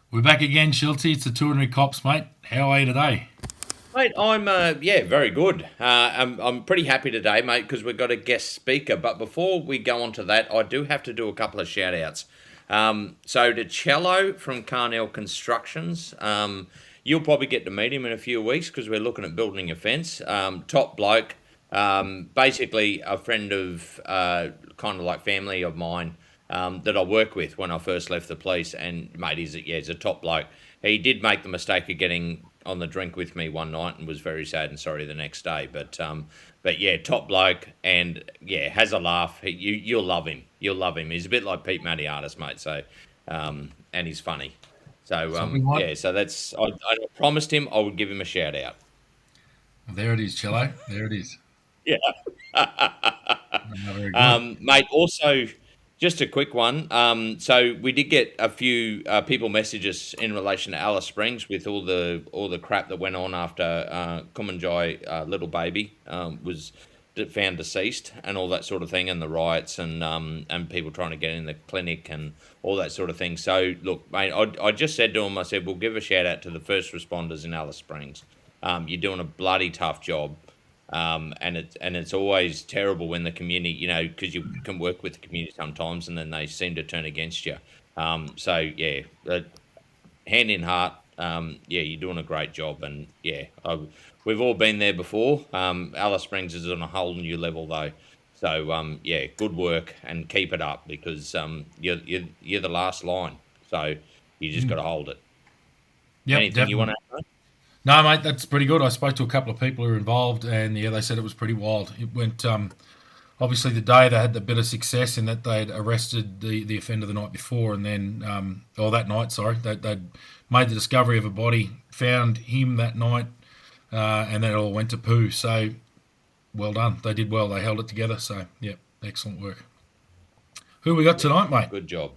We're back again, Shilty. It's the Two Ordinary Cops, mate. How are you today? Mate, I'm very good. I'm pretty happy today, mate, because we've got a guest speaker. But before we go on to that, I do have to do a couple of shout outs. So to Cello from Carnell Constructions, you'll probably get to meet him in a few weeks because we're looking at building a fence. Top bloke, basically a friend of kind of like family of mine that I work with when I first left the police. And mate, he's a top bloke. He did make the mistake of getting on the drink with me one night and was very sad and sorry the next day. But yeah, top bloke and yeah, has a laugh. You'll love him. You'll love him. He's a bit like Pete Mattiartis, mate. So, and he's funny. So Something like yeah, so I promised him I would give him a shout out. there it is, Cello. There it is. Yeah. Very good. Mate, also, just a quick one. So we did get a few people messages in relation to Alice Springs with all the crap that went on after Kumanjai little baby was found deceased and all that sort of thing, and the riots and people trying to get in the clinic and all that sort of thing. So look, mate, I just said to him, I said we'll give a shout out to the first responders in Alice Springs. You're doing a bloody tough job. And it's always terrible when the community, because you can work with the community sometimes, and then they seem to turn against you. So yeah, hand in heart, yeah, you're doing a great job, and yeah, we've all been there before. Alice Springs is on a whole new level though, so yeah, good work and keep it up because you're the last line, so you just got to hold it. Yep, Anything you want definitely. to add? No, mate, that's pretty good. I spoke to a couple of people who were involved, and yeah, they said it was pretty wild. It went obviously the day they had the bit of success in that they'd arrested the offender the night before, and then or that night, sorry, they'd made the discovery of a body, found him that night, and then it all went to poo. So well done. They did well. They held it together. So yeah, excellent work. Who we got tonight, mate? Good job.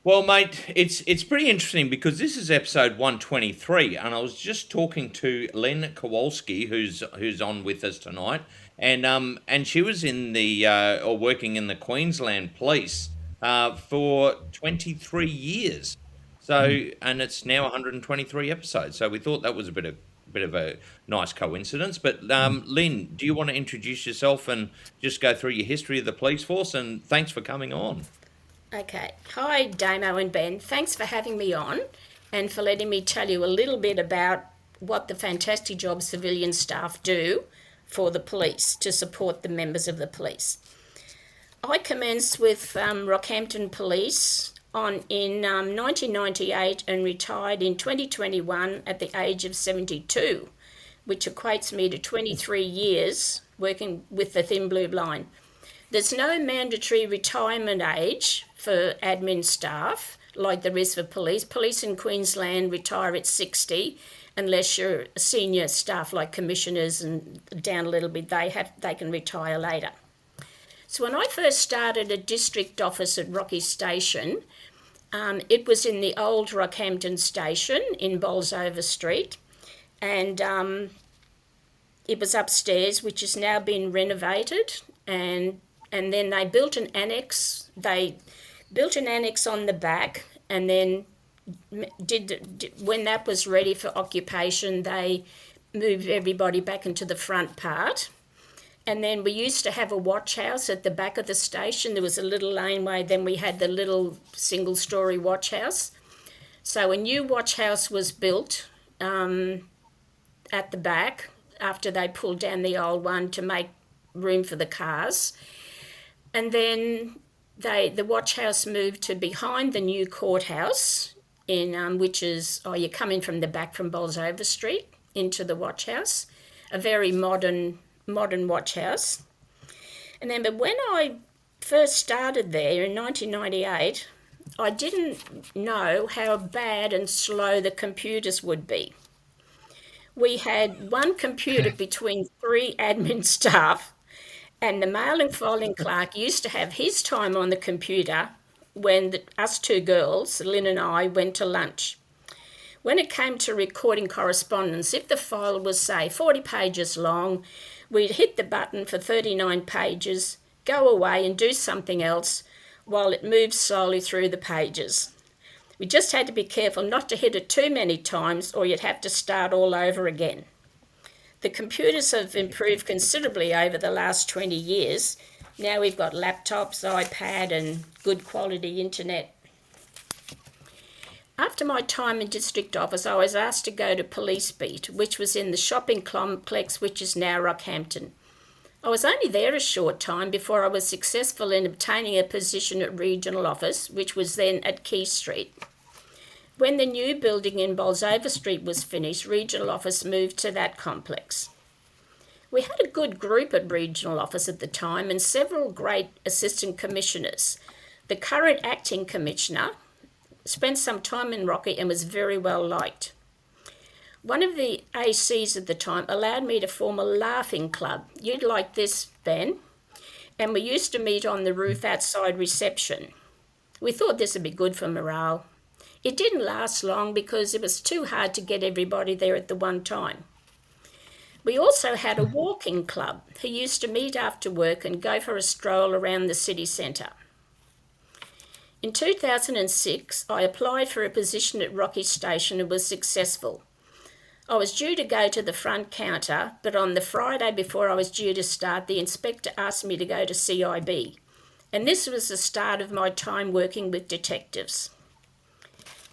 Well, mate, it's pretty interesting because this is episode 123, and I was just talking to Lyn Kowalski, who's on with us tonight, and she was in the or working in the Queensland Police for 23 years. So, and it's now 123 episodes. So we thought that was a bit of a nice coincidence. But Lyn, do you want to introduce yourself and just go through your history of the police force? And thanks for coming on. Okay. Hi, Damo and Ben. Thanks for having me on and for letting me tell you a little bit about what the fantastic job civilian staff do for the police to support the members of the police. I commenced with Rockhampton Police in 1998 and retired in 2021 at the age of 72, which equates me to 23 years working with the Thin Blue Line. There's no mandatory retirement age for admin staff like there is for police. Police in Queensland retire at 60 unless you're senior staff like commissioners and down a little bit, they can retire later. So when I first started a district office at Rocky Station, it was in the old Rockhampton station in Bolsover Street, and it was upstairs, which has now been renovated, and then they built an annex. They built an annex on the back, and then when that was ready for occupation, they moved everybody back into the front part. And then we used to have a watch house at the back of the station. There was a little laneway. Then we had the little single-storey watch house. So a new watch house was built at the back after they pulled down the old one to make room for the cars. And then the watch house moved to behind the new courthouse, which is, you're coming from the back from Bolsover Street into the watch house, a very modern watch house. And then, but when I first started there in 1998, I didn't know how bad and slow the computers would be. We had one computer between three admin staff, and the mail and filing clerk used to have his time on the computer when us two girls, Lyn and I, went to lunch. When it came to recording correspondence, if the file was, say, 40 pages long, we'd hit the button for 39 pages, go away and do something else while it moved slowly through the pages. We just had to be careful not to hit it too many times or you'd have to start all over again. The computers have improved considerably over the last 20 years. Now we've got laptops, iPad and good quality internet. After my time in District Office, I was asked to go to Police Beat, which was in the shopping complex, which is now Rockhampton. I was only there a short time before I was successful in obtaining a position at Regional Office, which was then at Quay Street. When the new building in Bolsover Street was finished, Regional Office moved to that complex. We had a good group at Regional Office at the time and several great assistant commissioners. The current acting commissioner spent some time in Rocky and was very well liked. One of the ACs at the time allowed me to form a laughing club. You'd like this, Ben? And we used to meet on the roof outside reception. We thought this would be good for morale. It didn't last long because it was too hard to get everybody there at the one time. We also had a walking club who used to meet after work and go for a stroll around the city centre. In 2006, I applied for a position at Rocky Station and was successful. I was due to go to the front counter, but on the Friday before I was due to start, the inspector asked me to go to CIB. And this was the start of my time working with detectives.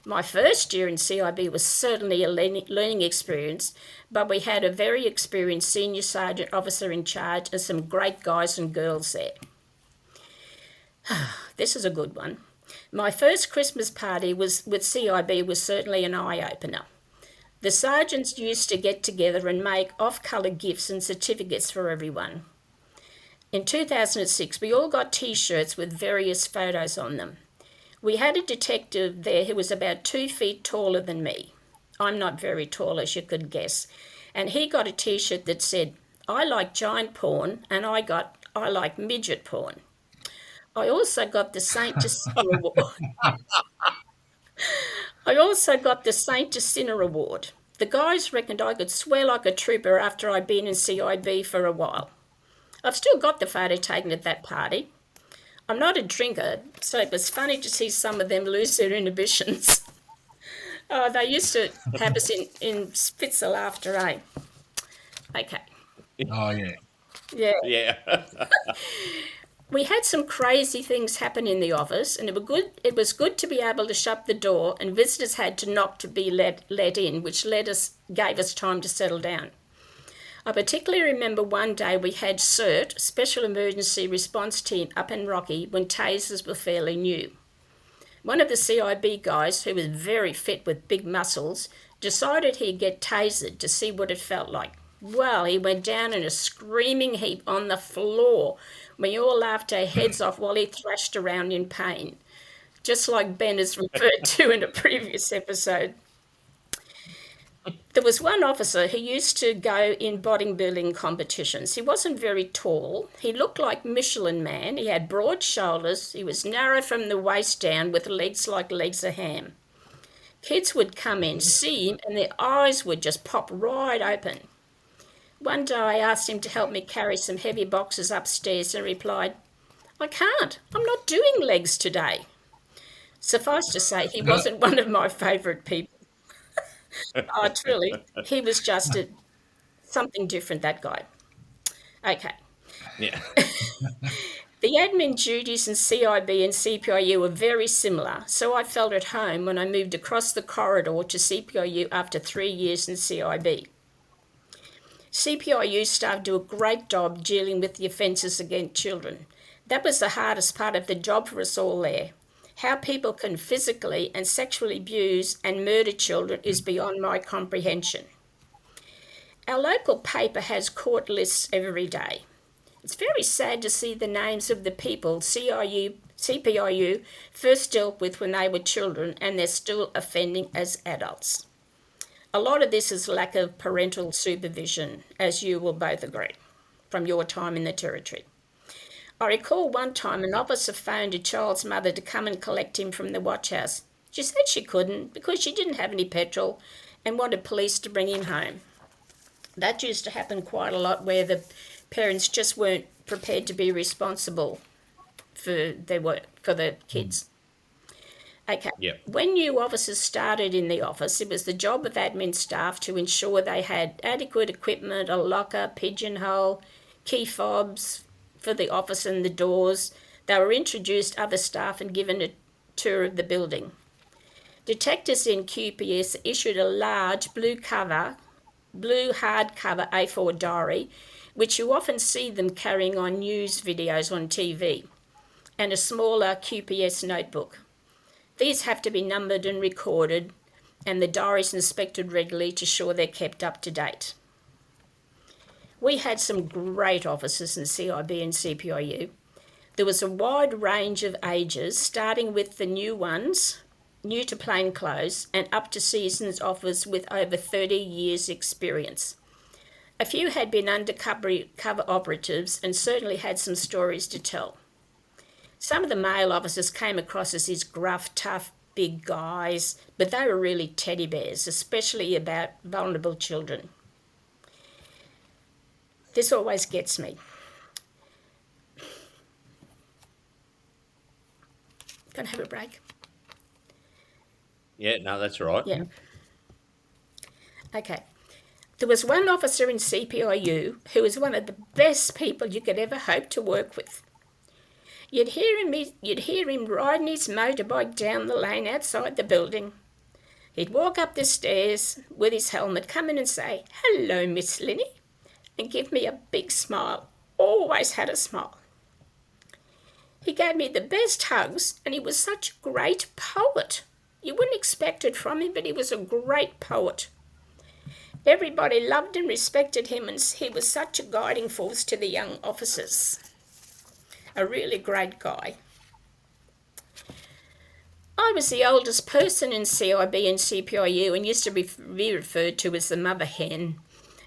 My first year in CIB was certainly a learning experience, but we had a very experienced senior sergeant officer in charge and some great guys and girls there. This is a good one. My first Christmas party with CIB was certainly an eye-opener. The sergeants used to get together and make off-colour gifts and certificates for everyone. In 2006, we all got T-shirts with various photos on them. We had a detective there who was about 2 feet taller than me. I'm not very tall, as you could guess. And he got a T-shirt that said, "I like giant porn," and I like midget porn. I also got the Saint to Sinner Award. The guys reckoned I could swear like a trooper after I'd been in CIB for a while. I've still got the photo taken at that party. I'm not a drinker, so it was funny to see some of them lose their inhibitions. Oh, they used to have us in fits of laughter, eh? Okay. Oh, yeah. Yeah. Yeah. We had some crazy things happen in the office, and it was good to be able to shut the door, and visitors had to knock to be let in, which gave us time to settle down. I particularly remember one day we had CERT, Special Emergency Response Team, up in Rocky when tasers were fairly new. One of the CIB guys, who was very fit with big muscles, decided he'd get tasered to see what it felt like. Well, he went down in a screaming heap on the floor. We all laughed our heads off while he thrashed around in pain, just like Ben has referred to in a previous episode. There was one officer who used to go in bodybuilding competitions. He wasn't very tall. He looked like Michelin Man. He had broad shoulders. He was narrow from the waist down with legs like legs of ham. Kids would come in, see him, and their eyes would just pop right open. One day I asked him to help me carry some heavy boxes upstairs and replied, "I can't. I'm not doing legs today." Suffice to say, he wasn't one of my favourite people. Oh, truly, he was just something different, that guy. Okay. Yeah. The admin duties in CIB and CPIU were very similar, so I felt at home when I moved across the corridor to CPIU after 3 years in CIB. CPIU staff do a great job dealing with the offences against children. That was the hardest part of the job for us all there. How people can physically and sexually abuse and murder children is beyond my comprehension. Our local paper has court lists every day. It's very sad to see the names of the people CPIU first dealt with when they were children and they're still offending as adults. A lot of this is lack of parental supervision, as you will both agree, from your time in the Territory. I recall one time an officer phoned a child's mother to come and collect him from the watch house. She said she couldn't because she didn't have any petrol and wanted police to bring him home. That used to happen quite a lot where the parents just weren't prepared to be responsible for their work, for the kids. Okay. Yep. When new officers started in the office, it was the job of admin staff to ensure they had adequate equipment, a locker, pigeonhole, key fobs for the office and the doors. They were introduced other staff and given a tour of the building. Detectives in QPS issued a large blue hardcover A4 diary, which you often see them carrying on news videos on TV, and a smaller QPS notebook. These have to be numbered and recorded, and the diaries inspected regularly to ensure they're kept up to date. We had some great officers in CIB and CPIU. There was a wide range of ages, starting with the new ones, new to plainclothes, and up to seasoned officers with over 30 years' experience. A few had been undercover operatives and certainly had some stories to tell. Some of the male officers came across as these gruff, tough, big guys, but they were really teddy bears, especially about vulnerable children. This always gets me. Gonna have a break? Yeah, no, that's all right. Yeah. Okay. There was one officer in CPIU who was one of the best people you could ever hope to work with. You'd hear him riding his motorbike down the lane outside the building. He'd walk up the stairs with his helmet, come in and say, "Hello, Miss Lynny," and give me a big smile. Always had a smile. He gave me the best hugs, and he was such a great poet. You wouldn't expect it from him, but he was a great poet. Everybody loved and respected him, and he was such a guiding force to the young officers. A really great guy. I was the oldest person in CIB and CPIU and used to be referred to as the mother hen,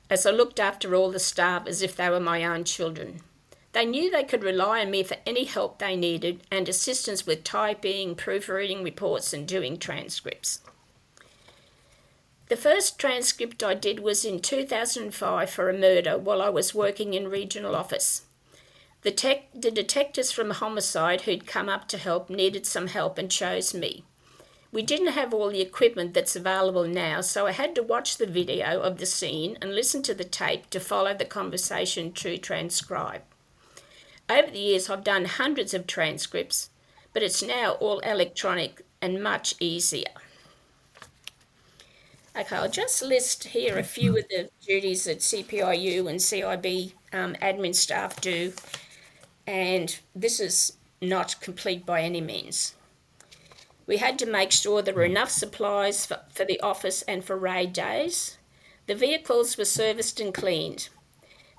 as I looked after all the staff as if they were my own children. They knew they could rely on me for any help they needed and assistance with typing, proofreading reports and doing transcripts. The first transcript I did was in 2005 for a murder while I was working in regional office. The detectives from homicide who'd come up to help needed some help and chose me. We didn't have all the equipment that's available now, so I had to watch the video of the scene and listen to the tape to follow the conversation to transcribe. Over the years, I've done hundreds of transcripts, but it's now all electronic and much easier. Okay, I'll just list here a few of the duties that CPIU and CIB admin staff do, and this is not complete by any means. We had to make sure there were enough supplies for the office and for raid days. The vehicles were serviced and cleaned.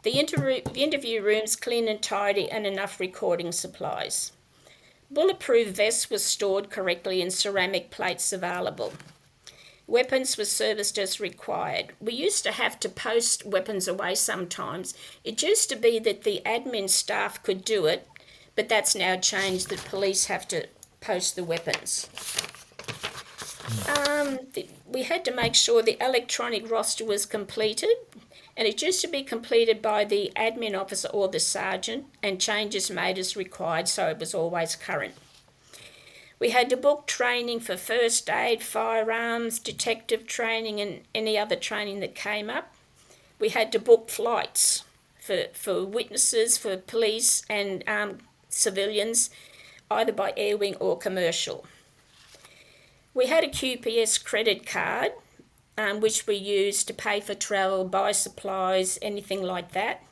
The interview rooms clean and tidy, and enough recording supplies. Bulletproof vests were stored correctly and ceramic plates available. Weapons were serviced as required. We used to have to post weapons away sometimes. It used to be that the admin staff could do it, but that's now changed, that police have to post the weapons. We had to make sure the electronic roster was completed, and it used to be completed by the admin officer or the sergeant, and changes made as required, so it was always current. We had to book training for first aid, firearms, detective training, and any other training that came up. We had to book flights for witnesses, for police and civilians, either by air wing or commercial. We had a QPS credit card, which we used to pay for travel, buy supplies, anything like that.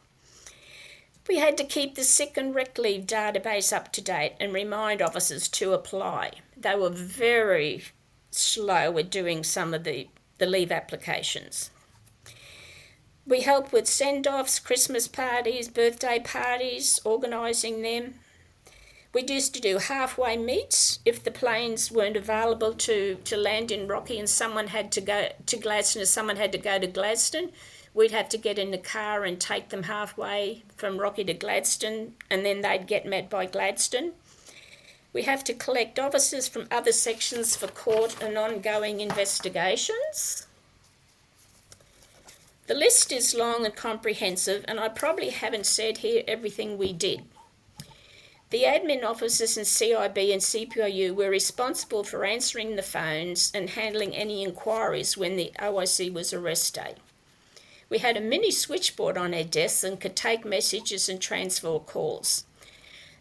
We had to keep the sick and rec leave database up to date and remind officers to apply. They were very slow at doing some of the leave applications. We helped with send-offs, Christmas parties, birthday parties, organising them. We used to do halfway meets if the planes weren't available to land in Rocky and someone had to go to Gladstone, or someone had to go to Gladstone. We'd have to get in the car and take them halfway from Rocky to Gladstone, and then they'd get met by Gladstone. We have to collect officers from other sections for court and ongoing investigations. The list is long and comprehensive, and I probably haven't said here everything we did. The admin officers in CIB and CPIU were responsible for answering the phones and handling any inquiries when the OIC was arrest day. We had a mini switchboard on our desks and could take messages and transfer calls.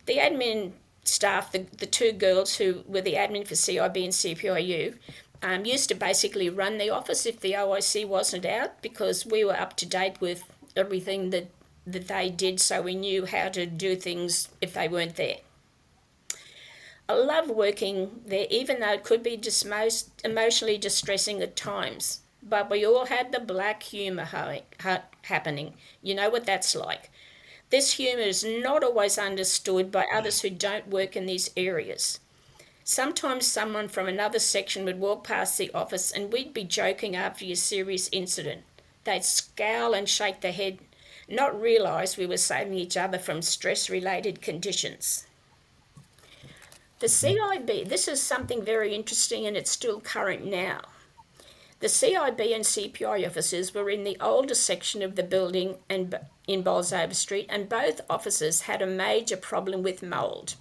The admin staff, the two girls who were the admin for CIB and CPIU, used to basically run the office if the OIC wasn't out, because we were up to date with everything that they did, so we knew how to do things if they weren't there. I love working there, even though it could be most emotionally distressing at times. But we all had the black humour happening. You know what that's like. This humour is not always understood by others who don't work in these areas. Sometimes someone from another section would walk past the office and we'd be joking after a serious incident. They'd scowl and shake their head, not realise we were saving each other from stress-related conditions. The CIB, this is something very interesting and it's still current now. The CIB and CPI offices were in the older section of the building and in Bolsover Street, and both offices had a major problem with mould.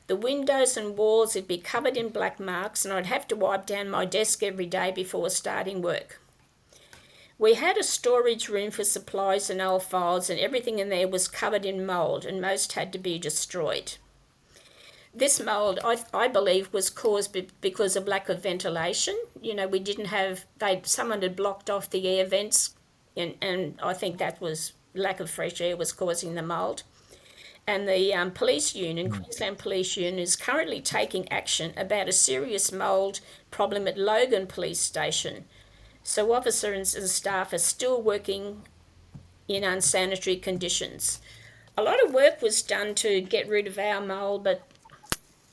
The windows and walls would be covered in black marks, and I'd have to wipe down my desk every day before starting work. We had a storage room for supplies and old files, and everything in there was covered in mould, and most had to be destroyed. This mould, I believe, was caused because of lack of ventilation. You know, we didn't have, someone had blocked off the air vents, and I think that was lack of fresh air was causing the mould. And the police union, Queensland Police Union, is currently taking action about a serious mould problem at Logan Police Station. So officers and staff are still working in unsanitary conditions. A lot of work was done to get rid of our mould, but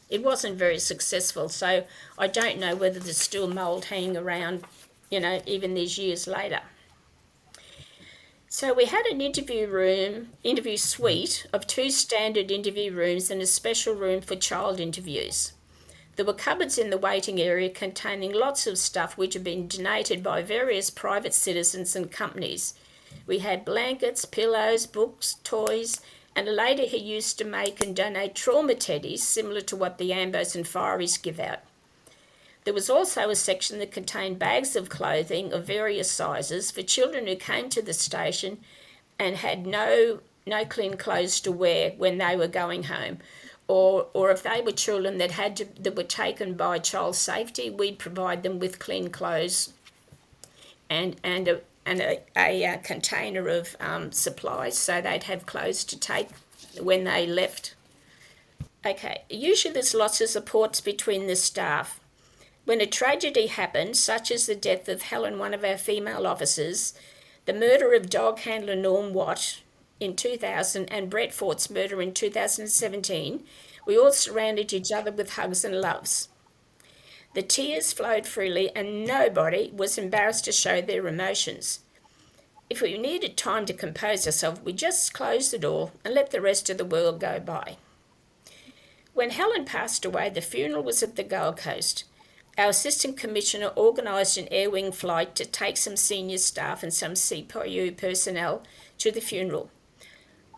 it wasn't very successful, so I don't know whether there's still mould hanging around, you know, even these years later. So we had an interview suite of 2 standard interview rooms and a special room for child interviews. There were cupboards in the waiting area containing lots of stuff which had been donated by various private citizens and companies. We had blankets, pillows, books, toys, and a lady who used to make and donate trauma teddies similar to what the Ambos and Fireys give out. There was also a section that contained bags of clothing of various sizes for children who came to the station and had no clean clothes to wear when they were going home. Or if they were children that were taken by child safety, we'd provide them with clean clothes and a container of supplies so they'd have clothes to take when they left. Okay, usually there's lots of supports between the staff. When a tragedy happened, such as the death of Helen, one of our female officers, the murder of dog handler Norm Watt in 2000 and Brett Fort's murder in 2017, we all surrounded each other with hugs and loves. The tears flowed freely and nobody was embarrassed to show their emotions. If we needed time to compose ourselves, we just closed the door and let the rest of the world go by. When Helen passed away, the funeral was at the Gold Coast. Our Assistant Commissioner organised an air wing flight to take some senior staff and some CPIU personnel to the funeral.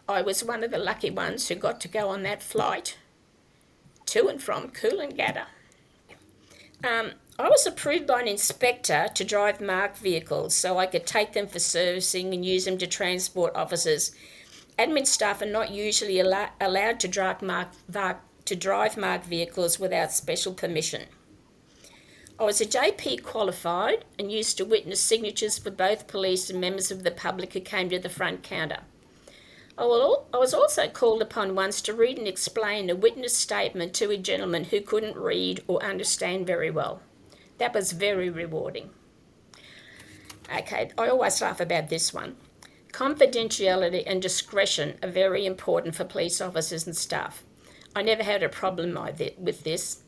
I was one of the lucky ones who got to go on that flight to and from Coolangatta. I was approved by an inspector to drive marked vehicles so I could take them for servicing and use them to transport officers. Admin staff are not usually allowed to drive marked vehicles without special permission. I was a JP qualified and used to witness signatures for both police and members of the public who came to the front counter. I was also called upon once to read and explain a witness statement to a gentleman who couldn't read or understand very well. That was very rewarding. Okay, I always laugh about this one. Confidentiality and discretion are very important for police officers and staff. I never had a problem with this.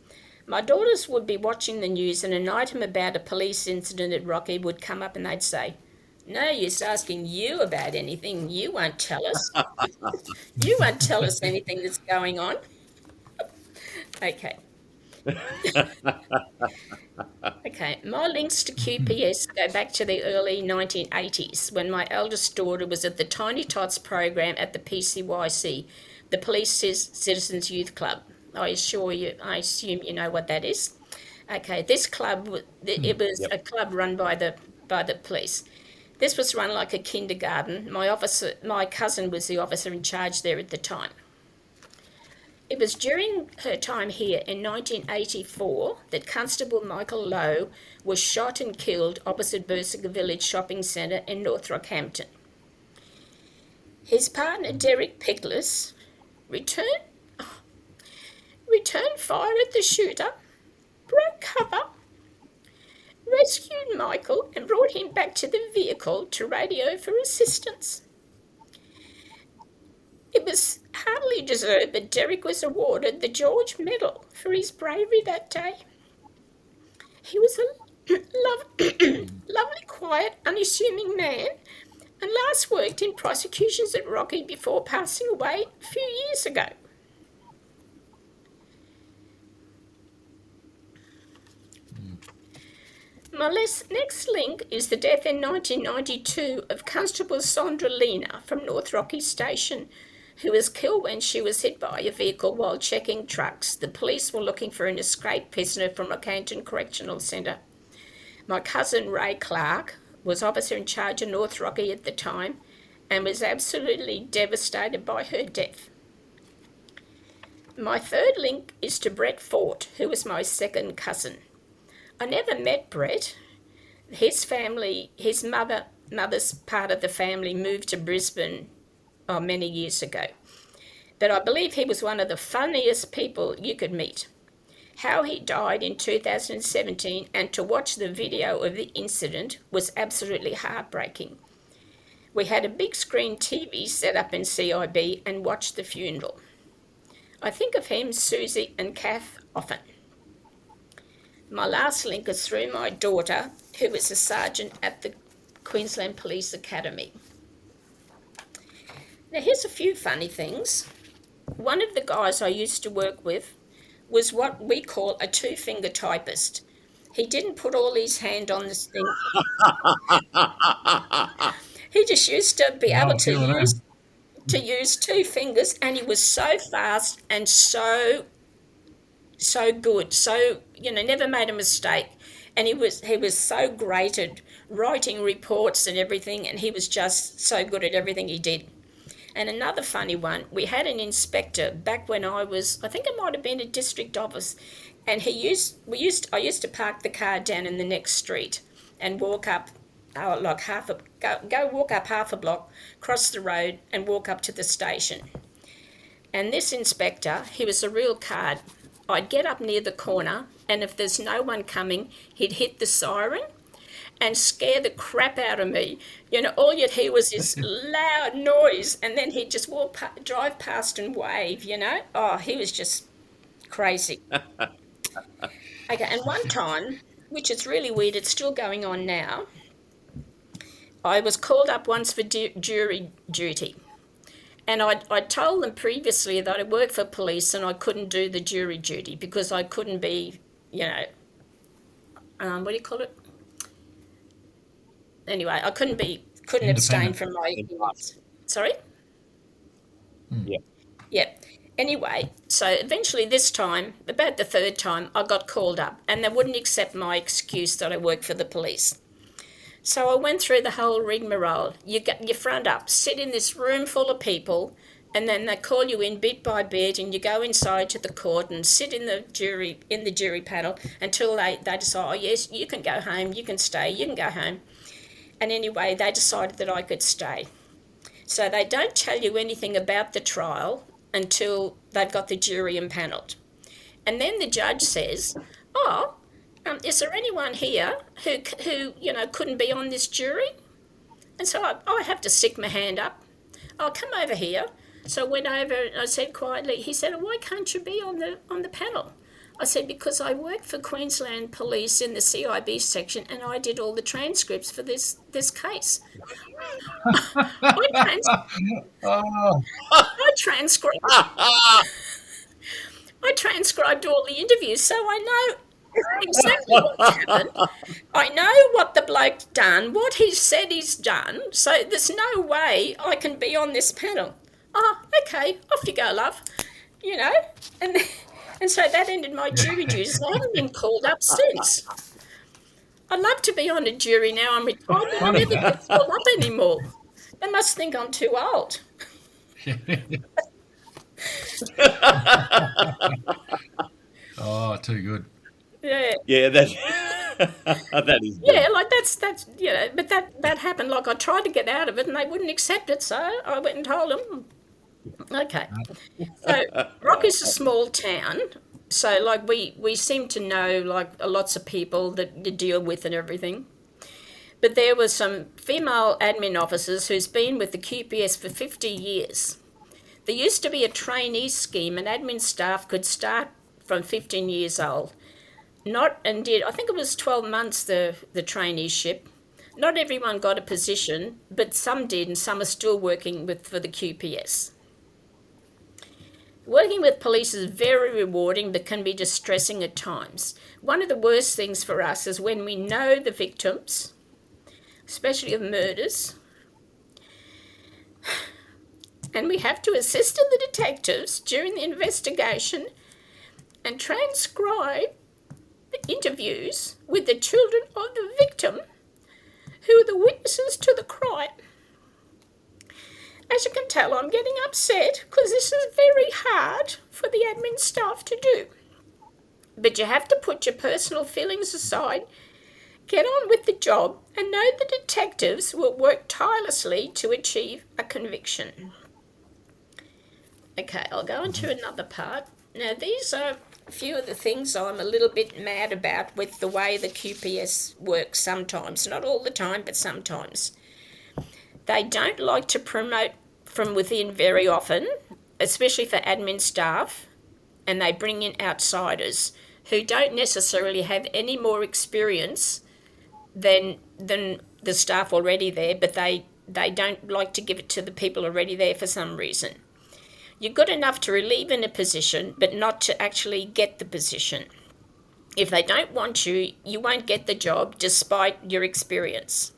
My daughters would be watching the news and an item about a police incident at Rocky would come up and they'd say, "No use asking you about anything. You won't tell us. You won't tell us anything that's going on." Okay. Okay, my links to QPS go back to the early 1980s when my eldest daughter was at the Tiny Tots program at the PCYC, the Police Citizens Youth Club. I assume you know what that is. Okay, this club, it was Yep. a club run by the police. This was run like a kindergarten. My cousin was the officer in charge there at the time. It was during her time here in 1984 that Constable Michael Lowe was shot and killed opposite Bursiga Village Shopping Centre in North Rockhampton. His partner Derek Pickless returned fire at the shooter, broke cover, rescued Michael and brought him back to the vehicle to radio for assistance. It was hardly deserved, but Derek was awarded the George Medal for his bravery that day. He was a lovely, quiet, unassuming man and last worked in prosecutions at Rocky before passing away a few years ago. My next link is the death in 1992 of Constable Sondra Lena from North Rocky Station, who was killed when she was hit by a vehicle while checking trucks. The police were looking for an escaped prisoner from Rockhampton Correctional Centre. My cousin Ray Clark was officer in charge of North Rocky at the time and was absolutely devastated by her death. My third link is to Brett Fort, who was my second cousin. I never met Brett. His mother's part of the family moved to Brisbane many years ago. But I believe he was one of the funniest people you could meet. How he died in 2017 and to watch the video of the incident was absolutely heartbreaking. We had a big screen TV set up in CIB and watched the funeral. I think of him, Susie and Kath often. My last link is through my daughter, who was a sergeant at the Queensland Police Academy. Now, here's a few funny things. One of the guys I used to work with was what we call a two-finger typist. He didn't put all his hand on this thing. He just used to be able to use two fingers, and he was so fast and so good, never made a mistake. And he was so great at writing reports and everything, and he was just so good at everything he did. And another funny one, we had an inspector back when I think it might have been a district office, and I used to park the car down in the next street and walk up walk up half a block, cross the road and walk up to the station. And this inspector, he was a real card. I'd get up near the corner, and if there's no one coming, he'd hit the siren and scare the crap out of me. All you'd hear was this loud noise, and then he'd just drive past and wave, Oh, he was just crazy. Okay, and one time, which is really weird, it's still going on now, I was called up once for jury duty. And I told them previously that I worked for police and I couldn't do the jury duty because I couldn't be, what do you call it? Anyway, I couldn't abstain from my opinions. Sorry? Yeah. Yeah. Anyway, so eventually this time, about the third time, I got called up and they wouldn't accept my excuse that I worked for the police. So I went through the whole rigmarole. You get your front up, sit in this room full of people, and then they call you in bit by bit, and you go inside to the court and sit in the jury panel until they decide, oh yes, you can go home, you can stay, you can go home. And anyway, they decided that I could stay. So they don't tell you anything about the trial until they've got the jury impanelled. And then the judge says, is there anyone here who couldn't be on this jury? And so I have to stick my hand up. I'll come over here. So I went over and I said quietly, he said, why can't you be on the panel? I said, because I work for Queensland Police in the CIB section and I did all the transcripts for this case. I transcribed all the interviews, so I know exactly what happened. I know what the bloke's done, what he said he's done, so there's no way I can be on this panel. oh, okay, off you go, love, you know. And and so that ended my jury duties. I haven't been called up since. I'd love to be on a jury now. I'm retired, but I Funny. never get called up anymore. They must think I'm too old. Oh, too good. Yeah. Yeah, that that is good. Yeah, like that's but that happened. Like I tried to get out of it, and they wouldn't accept it. So I went and told them. Okay, so Rock is a small town, so like we seem to know like lots of people that you deal with and everything. But there were some female admin officers who's been with the QPS for 50 years. There used to be a trainee scheme, and admin staff could start from 15 years old. I think it was 12 months the traineeship. Not everyone got a position, but some did, and some are still working for the QPS. Working with police is very rewarding, but can be distressing at times. One of the worst things for us is when we know the victims, especially of murders, and we have to assist the detectives during the investigation and transcribe the interviews with the children of the victim who are the witnesses to the crime. As you can tell, I'm getting upset because this is very hard for the admin staff to do. But you have to put your personal feelings aside, get on with the job, and know the detectives will work tirelessly to achieve a conviction. Okay, I'll go on to another part. Now, these are a few of the things I'm a little bit mad about with the way the QPS works sometimes. Not all the time, but sometimes. They don't like to promote from within very often, especially for admin staff, and they bring in outsiders who don't necessarily have any more experience than the staff already there, but they don't like to give it to the people already there for some reason. You're good enough to relieve in a position, but not to actually get the position. If they don't want you, you won't get the job despite your experience.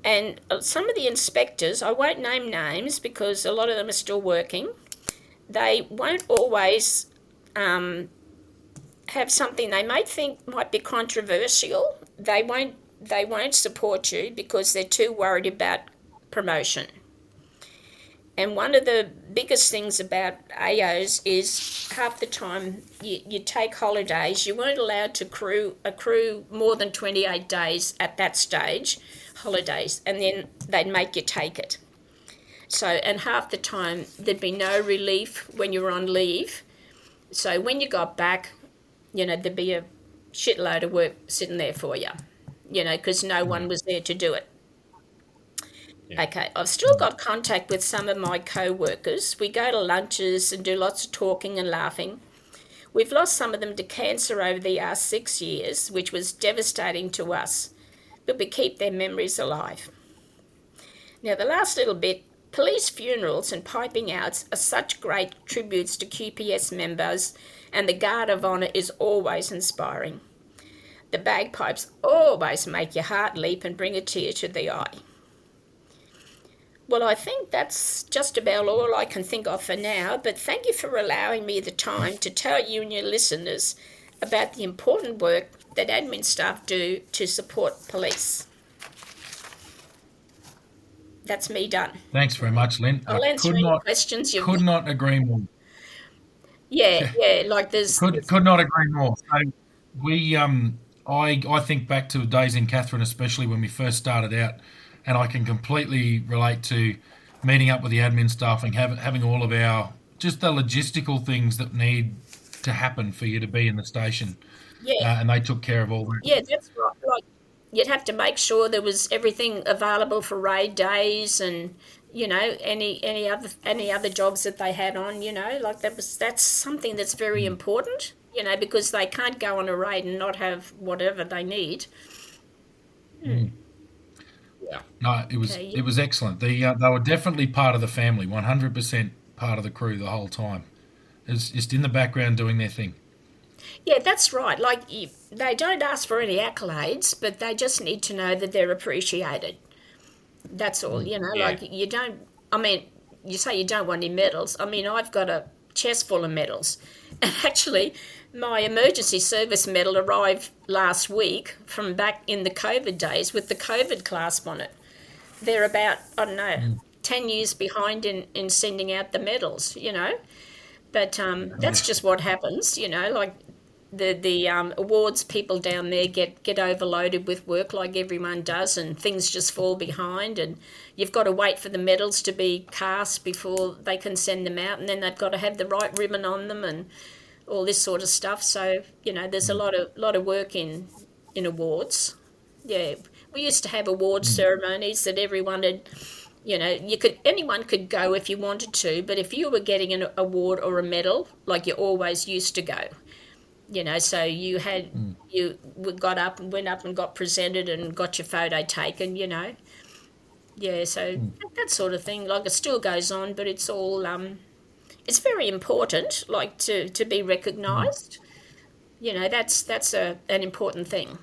And some of the inspectors, I won't name names because a lot of them are still working, they won't always have something they may think might be controversial. They won't support you because they're too worried about promotion. And one of the biggest things about AOs is half the time you take holidays. You weren't allowed to accrue more than 28 days at that stage, holidays, and then they'd make you take it. So, and half the time there'd be no relief when you were on leave. So when you got back, there'd be a shitload of work sitting there for you, because no one was there to do it. Yeah. Okay, I've still got contact with some of my co-workers. We go to lunches and do lots of talking and laughing. We've lost some of them to cancer over the last 6 years, which was devastating to us, but we keep their memories alive. Now, the last little bit, police funerals and piping outs are such great tributes to QPS members, and the Guard of Honour is always inspiring. The bagpipes always make your heart leap and bring a tear to the eye. Well, I think that's just about all I can think of for now, but thank you for allowing me the time to tell you and your listeners about the important work that admin staff do to support police. That's me done. Thanks very much, Lyn. I'll answer any questions you've got. Could not agree more. Yeah, like there's... Could not agree more. So we, I think back to the days in Catherine, especially when we first started out, and I can completely relate to meeting up with the admin staff and having all of just the logistical things that need to happen for you to be in the station. Yeah. And they took care of all that. Yeah, that's right. Like, you'd have to make sure there was everything available for raid days and, any other jobs that they had on, like that's something that's very important, because they can't go on a raid and not have whatever they need. Yeah. No, it was excellent. They were definitely part of the family, 100% part of the crew the whole time. It was just in the background doing their thing. Yeah, that's right. Like, they don't ask for any accolades, but they just need to know that they're appreciated. That's all, Yeah. Like, you don't... I mean, you say you don't want any medals. I mean, I've got a chest full of medals. And actually, my emergency service medal arrived last week from back in the COVID days with the COVID clasp on it. They're about, I don't know, 10 years behind in sending out the medals, you know. But that's just what happens, you know, like the awards people down there get overloaded with work like everyone does, and things just fall behind, and you've got to wait for the medals to be cast before they can send them out, and then they've got to have the right ribbon on them and all this sort of stuff. So, you know, there's a lot of work in awards. Yeah, we used to have award ceremonies that everyone had, you know, anyone could go if you wanted to, but if you were getting an award or a medal, like you always used to go. You know, so you got up and went up and got presented and got your photo taken, you know. Yeah, so that sort of thing. Like, it still goes on, but it's all, it's very important, like, to be recognised. You know, that's an important thing.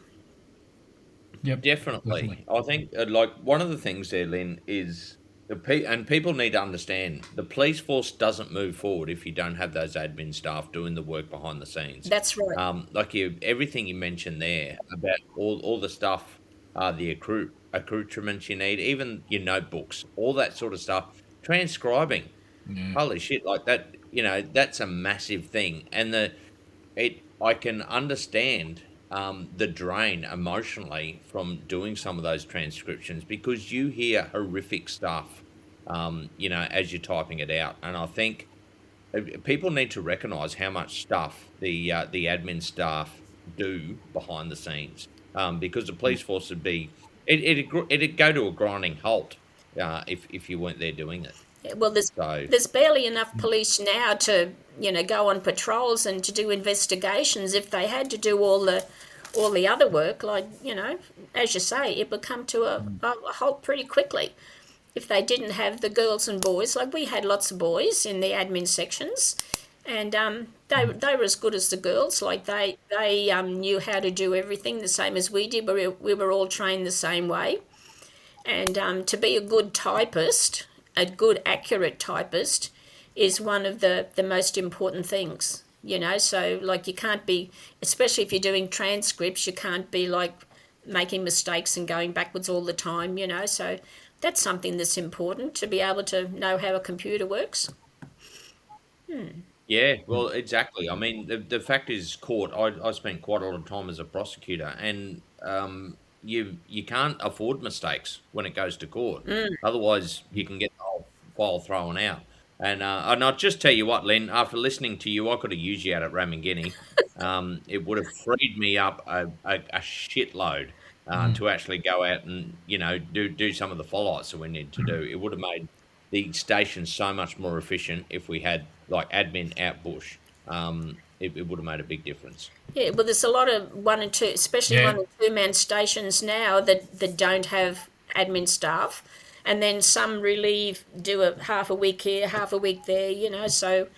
Yep, Definitely. I think, like, one of the things there, Lyn, is and people need to understand the police force doesn't move forward if you don't have those admin staff doing the work behind the scenes. That's right. Like everything you mentioned there about all the stuff, the accoutrements you need, even your notebooks, all that sort of stuff, transcribing. Holy shit! Like that, you know, that's a massive thing, and I can understand the drain emotionally from doing some of those transcriptions, because you hear horrific stuff, you know, as you're typing it out. And I think people need to recognise how much stuff the admin staff do behind the scenes, because the police force would be it'd go to a grinding halt if you weren't there doing it. Yeah, well, there's barely enough police now to, you know, go on patrols and to do investigations. If they had to do all the other work, like, you know, as you say, it would come to a halt pretty quickly. If they didn't have the girls and boys, like we had lots of boys in the admin sections, and they were as good as the girls. Like they knew how to do everything the same as we did. We were all trained the same way, and to be a good typist, a good accurate typist, is one of the most important things. You know, so like you can't be, especially if you're doing transcripts, you can't be like making mistakes and going backwards all the time, you know. So that's something that's important, to be able to know how a computer works. Yeah, well, exactly. I mean, the fact is, court, I spent quite a lot of time as a prosecutor, and you can't afford mistakes when it goes to court. Otherwise, you can get the whole file thrown out. And I'll just tell you what, Lyn, after listening to you, I could have used you out at Ramangini. It would have freed me up a shitload to actually go out and, you know, do some of the follow-ups that we need to do. It would have made the station so much more efficient if we had, like, admin out bush. It would have made a big difference. Yeah, well, there's a lot of 1 and 2, especially 1 and 2 man stations now that don't have admin staff. And then some relieve, do a half a week here, half a week there, you know, so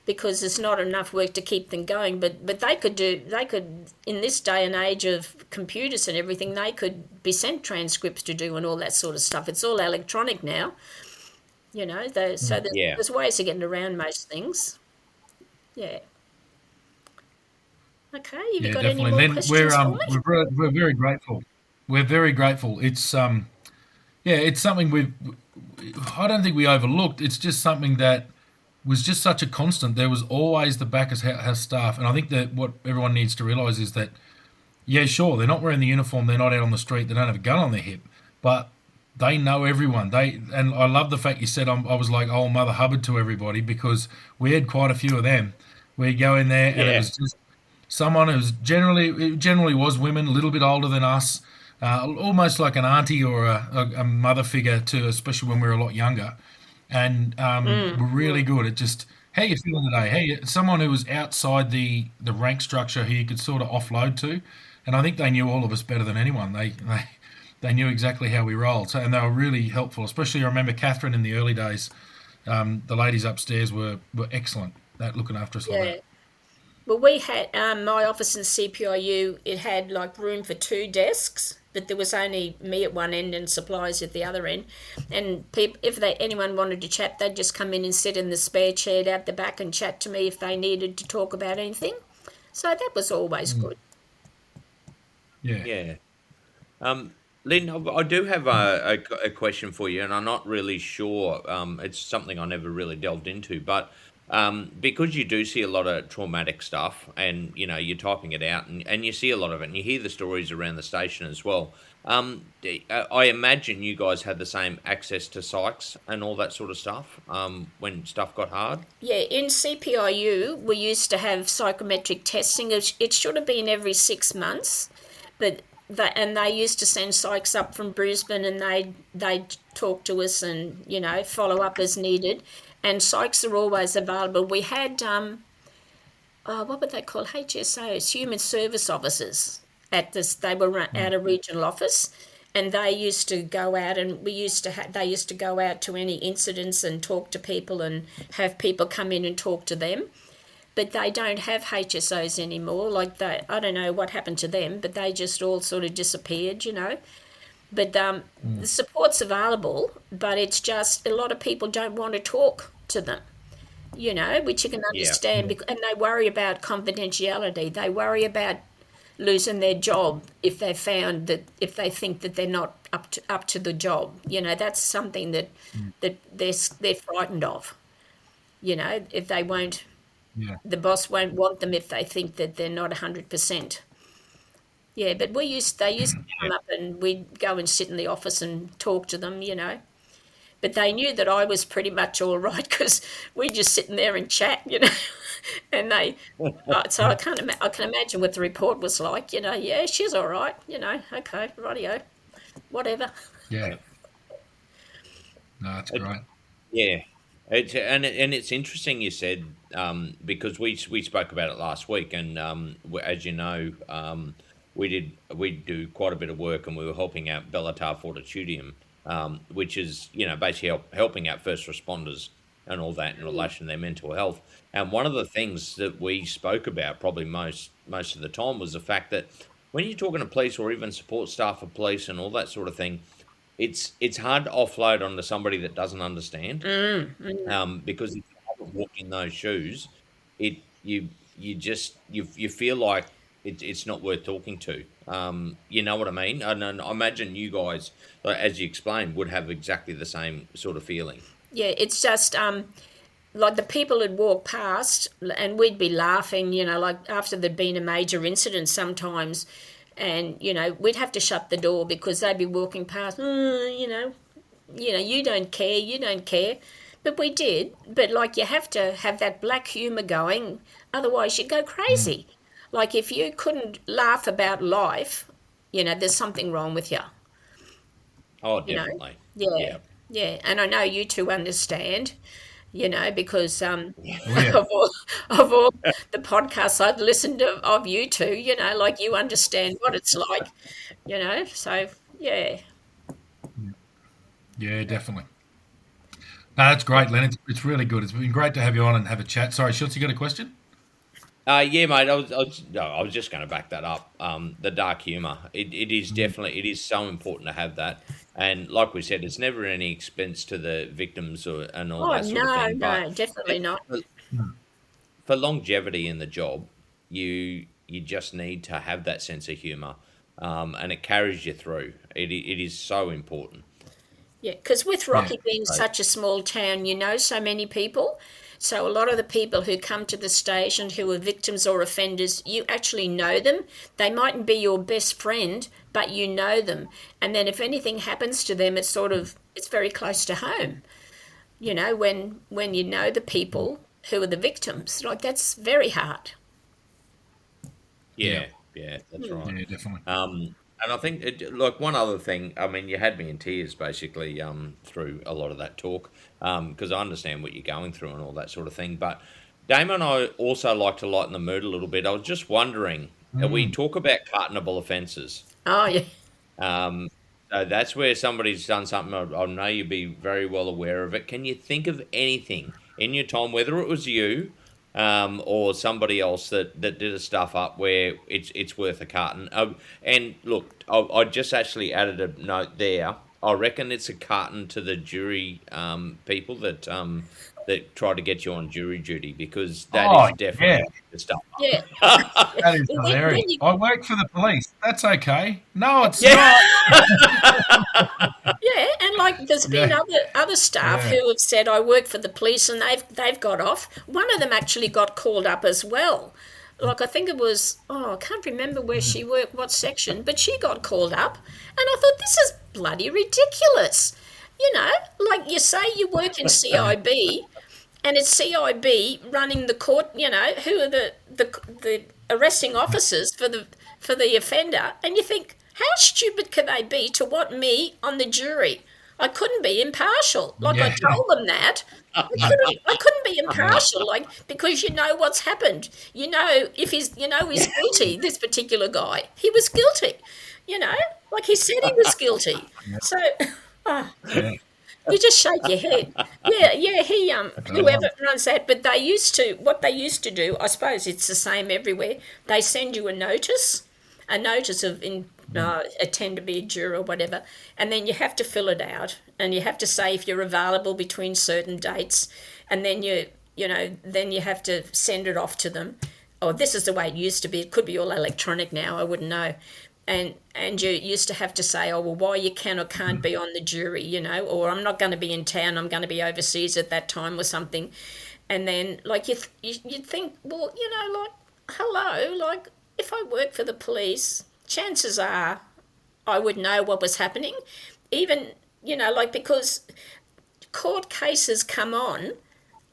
because there's not enough work to keep them going. But they could, in this day and age of computers and everything, they could be sent transcripts to do and all that sort of stuff. It's all electronic now, you know, so there's ways of getting around most things. Yeah. Okay, have you got any more questions for me? We're very grateful. We're very grateful. It's yeah, it's something I don't think we overlooked. It's just something that was just such a constant. There was always the back house staff, and I think that what everyone needs to realise is that, yeah, sure, they're not wearing the uniform, they're not out on the street, they don't have a gun on their hip, but they know everyone. And I love the fact you said I was like old Mother Hubbard to everybody, because we had quite a few of them. We go in there and it was just someone who's generally was women, a little bit older than us. Almost like an auntie or a mother figure to, especially when we were a lot younger, and were really good at just, how you feeling today? Hey, someone who was outside the rank structure who you could sort of offload to, and I think they knew all of us better than anyone. They knew exactly how we rolled, and they were really helpful. Especially, I remember Catherine in the early days. The ladies upstairs were excellent at looking after us like that. Well, we had my office in CPIU. It had like room for 2 desks, but there was only me at one end and supplies at the other end. And people, if anyone wanted to chat, they'd just come in and sit in the spare chair out the back and chat to me if they needed to talk about anything. So that was always good. Yeah. Yeah. Lyn, I do have a question for you, and I'm not really sure. It's something I never really delved into, but because you do see a lot of traumatic stuff, and you're typing it out, and you see a lot of it, and you hear the stories around the station as well. I imagine you guys had the same access to psychs and all that sort of stuff when stuff got hard. Yeah, in CPIU, we used to have psychometric testing. It should have been every 6 months, but they used to send psychs up from Brisbane, and they'd talk to us and follow up as needed. And psychs are always available. We had what were they called? HSOs, human service officers at this. They were at a regional office, and they used to go out, and they used to go out to any incidents and talk to people and have people come in and talk to them. But they don't have HSOs anymore. Like I don't know what happened to them, but they just all sort of disappeared. But the support's available, but it's just a lot of people don't want to talk to them. Which you can understand, and they worry about confidentiality. They worry about losing their job if they think that they're not up to the job. That's something that they're frightened of. If they won't. Yeah. The boss won't want them if they think that they're not 100%. Yeah, but they used to come up, and we'd go and sit in the office and talk to them, But they knew that I was pretty much all right because we'd just sit in there and chat, And so I can imagine what the report was like, Yeah, she's all right, Okay, rightio, whatever. Yeah. No, that's great. Yeah. It's interesting you said because we spoke about it last week, and as you know, we do quite a bit of work, and we were helping out Bellatar Fortitudium, which is basically helping out first responders and all that in relation to their mental health. And one of the things that we spoke about probably most of the time was the fact that when you're talking to police or even support staff of police and all that sort of thing, it's hard to offload onto somebody that doesn't understand, because if you haven't walked in those shoes, you feel like it's not worth talking to. You know what I mean? And I imagine you guys, as you explained, would have exactly the same sort of feeling. Yeah, it's just like the people would walk past, and we'd be laughing, like after there'd been a major incident sometimes. And, we'd have to shut the door because they'd be walking past, you don't care. But we did. But, like, you have to have that black humour going, otherwise you go crazy. Like, if you couldn't laugh about life, there's something wrong with you. Oh, definitely. Yeah. And I know you two understand. Because Yeah. of all the podcasts I've listened to of you two, like you understand what it's like, so yeah. Yeah, definitely. No, that's great, Lyn. It's really good. It's been great to have you on and have a chat. Sorry, Schultz, you got a question? Yeah, mate. I was just going to back that up. The dark humour. It is definitely, it is so important to have that. And like we said, it's never any expense to the victims and all that sort of thing. No, definitely not. For longevity in the job, you just need to have that sense of humour, and it carries you through. It is so important. Yeah, because with Rocky being such a small town, so many people. So a lot of the people who come to the station who are victims or offenders, you actually know them. They mightn't be your best friend, but you know them. And then if anything happens to them, it's very close to home. When you know the people who are the victims, like that's very hard. Yeah, that's right. Yeah, definitely. And I think, one other thing, I mean, you had me in tears, basically, through a lot of that talk, because I understand what you're going through and all that sort of thing. But Damon and I also like to lighten the mood a little bit. I was just wondering, we talk about pardonable offences. Oh, yeah. So that's where somebody's done something, I know you'd be very well aware of it. Can you think of anything in your time, whether it was you or somebody else that did a stuff up where it's worth a carton. And look, I just actually added a note there. I reckon it's a carton to the jury people that try to get you on jury duty, because that Oh, is definitely yeah. the stuff. Yeah. That is Then hilarious. you- I work for the police. That's okay. No, it's Yeah. not. Yeah, and like there's been Yeah. other staff Yeah. who have said I work for the police and they've got off. One of them actually got called up as well. Like I think it was I can't remember where she worked, what section, but she got called up, and I thought this is bloody ridiculous. You know, like you say you work in CIB, and it's CIB running the court. You know, who are the arresting officers for the offender, and you think, how stupid can they be to want me on the jury? I couldn't be impartial. Like I Yeah. told them that. I couldn't be impartial, like, because you know what's happened. You know if he's guilty, this particular guy. He was guilty. You know, like he said he was guilty. So Yeah. you just shake your head. Yeah, he whoever runs that, but what they used to do, I suppose it's the same everywhere. They send you a notice of attend to be a juror or whatever, and then you have to fill it out, and you have to say if you're available between certain dates, and then then you have to send it off to them. Oh, this is the way it used to be. It could be all electronic now. I wouldn't know. And you used to have to say, oh, well, why you can or can't be on the jury, you know, or I'm not going to be in town, I'm going to be overseas at that time or something. And then, like, you'd think, well, you know, like, hello, like, if I work for the police, chances are I would know what was happening. Even, you know, like, because court cases come on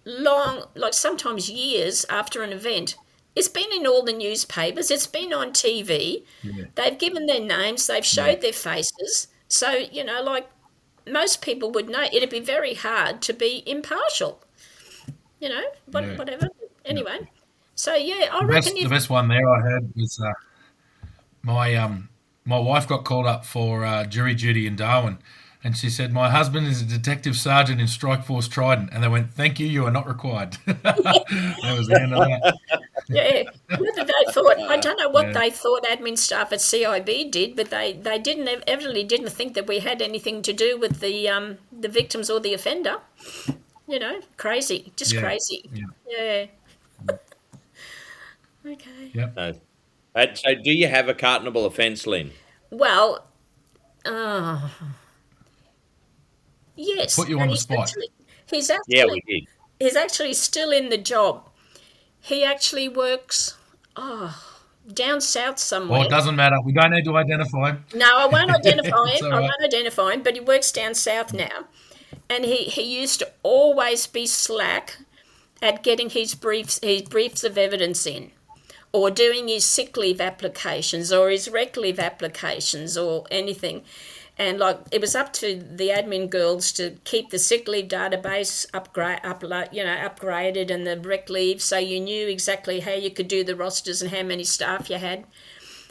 long, like sometimes years after an event. It's been in all the newspapers. It's been on TV. Yeah. They've given their names. They've showed their faces. So, you know, like most people would know, it'd be very hard to be impartial, you know, Yeah. whatever. Anyway, so, yeah, I The reckon best, the best one there I had was my wife got called up for jury duty in Darwin, and she said, "My husband is a detective sergeant in Strike Force Trident," and they went, "Thank you, you are not required." That was the end of that. Yeah, whether they thought, I don't know what Yeah. they thought admin staff at CIB did, but they evidently didn't think that we had anything to do with the victims or the offender. You know, crazy, just Yeah. crazy. Yeah. Yeah. Okay. Yep. No. So, do you have a cartonable offence, Lyn? Well, yes. Put you on and the spot. He's Yeah, actually, we did. he's actually still in the job. He actually works, down south somewhere. Well, it doesn't matter. We don't need to identify him. No, I won't identify It's him. all I right. won't identify him, but he works down south now. And he used to always be slack at getting his briefs of evidence in, or doing his sick leave applications or his rec leave applications or anything. And like it was up to the admin girls to keep the sick leave database upgraded and the rec leave, so you knew exactly how you could do the rosters and how many staff you had.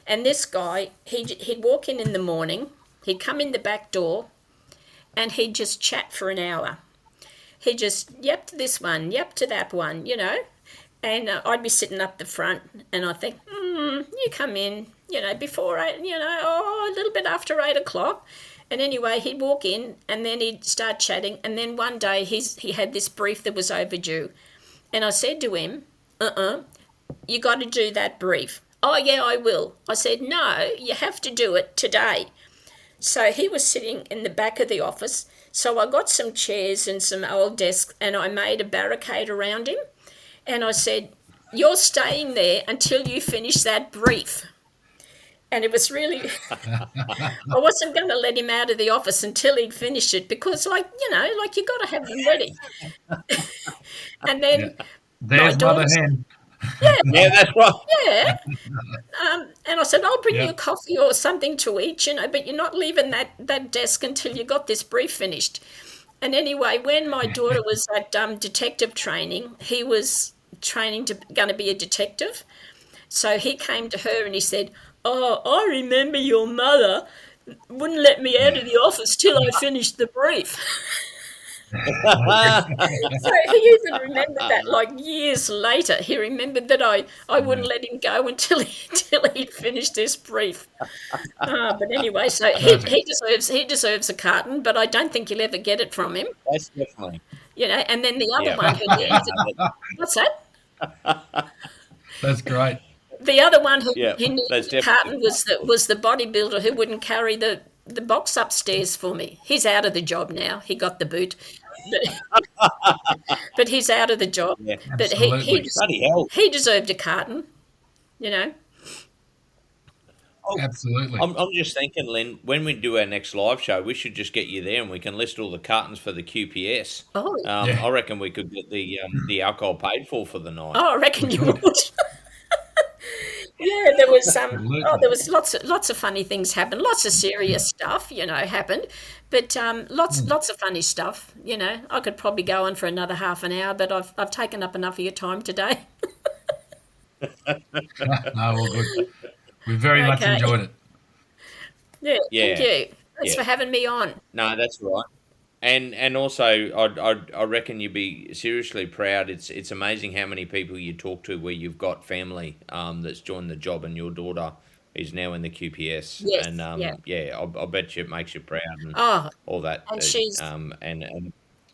And this guy, he'd walk in the morning, he'd come in the back door, and he'd just chat for an hour. He'd just yep to this one, yep to that one, you know. And I'd be sitting up the front, and I think, you come in, you know, before 8, you know, a little bit after 8 o'clock. And anyway, he'd walk in, and then he'd start chatting. And then one day he had this brief that was overdue. And I said to him, you got to do that brief. Oh, yeah, I will. I said, no, you have to do it today. So he was sitting in the back of the office. So I got some chairs and some old desks, and I made a barricade around him. And I said, you're staying there until you finish that brief. And it was really, I wasn't going to let him out of the office until he'd finished it because, like, you know, like you got to have them ready. And then There's Mother Hen. Yeah, that's right. yeah. And I said, I'll bring Yeah. you a coffee or something to eat, you know, but you're not leaving that desk until you got this brief finished. And anyway, when my daughter was at detective training, he was going to be a detective. So he came to her and he said, oh, I remember your mother wouldn't let me out of the office till I finished the brief. So he even remembered that, like years later. He remembered that I wouldn't let him go until he'd finished this brief. But anyway, so Perfect. he deserves a carton, but I don't think you'll ever get it from him. That's definitely. And then the other Yeah. one who Yeah. what's that? That's great. The other one who Yeah, needed that's a carton definitely. was the bodybuilder who wouldn't carry the box upstairs for me. He's out of the job now. He got the boot, but he's out of the job. Yeah. But Absolutely. Bloody hell. he deserved a carton. You know. Oh, Absolutely. I'm just thinking, Lynn, when we do our next live show, we should just get you there and we can list all the cartons for the QPS. Oh, Yeah. I reckon we could get the alcohol paid for the night. I reckon you would. Yeah, there was Absolutely. there was lots of funny things happened, lots of serious stuff, happened, but lots of funny stuff. I could probably go on for another half an hour, but I've taken up enough of your time today. No, all good. We very much Okay. enjoyed it. Yeah, Yeah, thank you. Thanks yeah. for having me on. No, that's right. And also, I reckon you'd be seriously proud. It's amazing how many people you talk to where you've got family that's joined the job, and your daughter is now in the QPS. Yes, And yeah. yeah, I bet you it makes you proud and Oh, all that. and she's And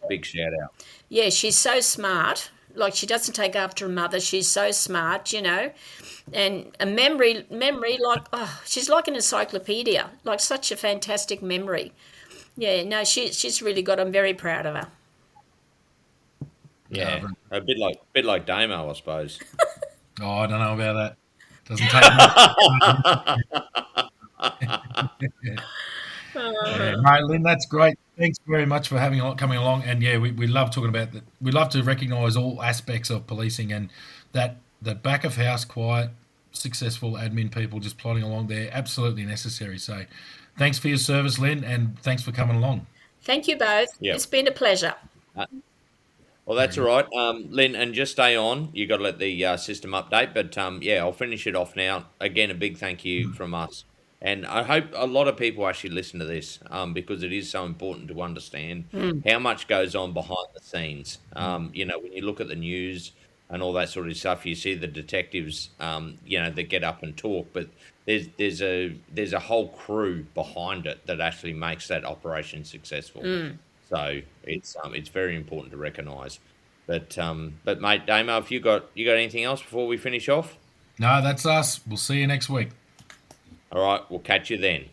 big shout out. yeah, she's so smart. Like she doesn't take after her mother. She's so smart, and a memory like she's like an encyclopedia. Like such a fantastic memory. Yeah, no, she's really good. I'm very proud of her. Yeah, No, a bit like Damo, I suppose. oh, I don't know about that. Doesn't take much. Yeah, no, Lynn, that's great. Thanks very much for coming along. And yeah, we love talking about that. We love to recognise all aspects of policing and that back of house, quiet, successful admin people just plodding along there, absolutely necessary. So, thanks for your service, Lynn, and thanks for coming along. Thank you both. Yeah. It's been a pleasure. Well, that's all right, Lynn, and just stay on. You got to let the system update, but yeah, I'll finish it off now. Again, a big thank you from us, and I hope a lot of people actually listen to this because it is so important to understand how much goes on behind the scenes. When you look at the news and all that sort of stuff, you see the detectives, that get up and talk, but there's a whole crew behind it that actually makes that operation successful. So it's very important to recognise. But mate, Damo, if you got anything else before we finish off? No, that's us. We'll see you next week. All right, we'll catch you then.